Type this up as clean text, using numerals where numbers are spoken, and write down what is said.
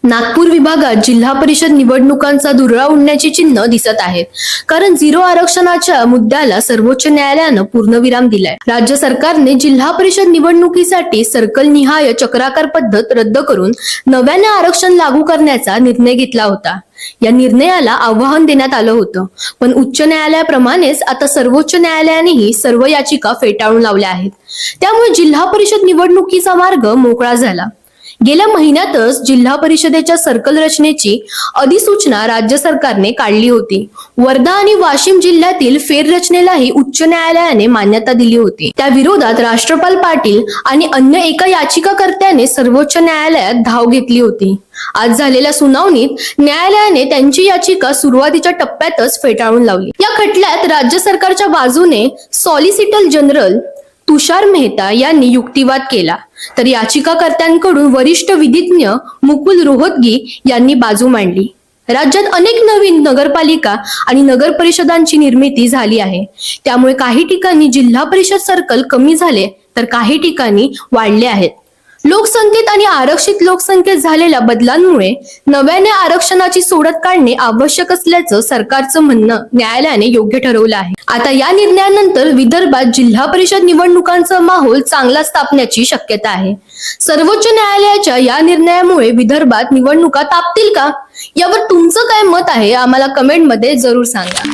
नागपूर विभागात जिल्हा परिषद निवडणुकांचा धुरळा उडण्याची चिन्ह दिसत आहेत. कारण 0 आरक्षणाच्या मुद्द्याला सर्वोच्च न्यायालयानं पूर्णविराम दिलाय. राज्य सरकारने जिल्हा परिषद निवडणुकीसाठी सर्कल निहाय चक्राकार पद्धत रद्द करून नव्याने आरक्षण लागू करण्याचा निर्णय घेतला होता. या निर्णयाला आव्हान देण्यात आलं होतं, पण उच्च न्यायालयाप्रमाणेच आता सर्वोच्च न्यायालयानेही सर्व याचिका फेटाळून लावल्या आहेत. त्यामुळे जिल्हा परिषद निवडणुकीचा मार्ग मोकळा झाला. गेल्या महिन्यातच जिल्हा परिषदेच्या सर्कल रचनेची अधिसूचना राज्य सरकारने काढली होती. वर्धा आणि वाशिम जिल्ह्यातील फेररचनेलाही उच्च न्यायालयाने मान्यता दिली होती. त्या विरोधात राष्ट्रपाल पाटील आणि अन्य एका याचिकाकर्त्याने सर्वोच्च न्यायालयात धाव घेतली होती. आज झालेल्या सुनावणीत न्यायालयाने त्यांची याचिका सुरुवातीच्या टप्प्यातच फेटाळून लावली. या खटल्यात राज्य सरकारच्या बाजूने सॉलिसिटर जनरल तुषार मेहता यांनी युक्तिवाद केला, तर याचिकाकर्त्यांकडून वरिष्ठ विधिज्ञ मुकुल रोहतगी यांनी बाजू मांडली. राज्यात अनेक नवीन नगरपालिका आणि नगर परिषदांची निर्मिती झाली आहे. त्यामुळे काही ठिकाणी जिल्हा परिषद सर्कल कमी झाले, तर काही ठिकाणी वाढले आहेत. लोकसंख्येत आणि आरक्षित लोकसंख्येत झालेल्या बदलांमुळे नव्याने आरक्षणाची सोडत काढणे आवश्यक असल्याचं सरकारचं म्हणणं न्यायालयाने योग्य ठरवलं आहे. आता या निर्णयानंतर विदर्भात जिल्हा परिषद निवडणुकांचा माहोल चांगला स्थापण्याची शक्यता आहे. सर्वोच्च न्यायालयाच्या या निर्णयामुळे विदर्भात निवडणुका तापतील का, यावर तुमचं काय मत आहे आम्हाला कमेंटमध्ये जरूर सांगा.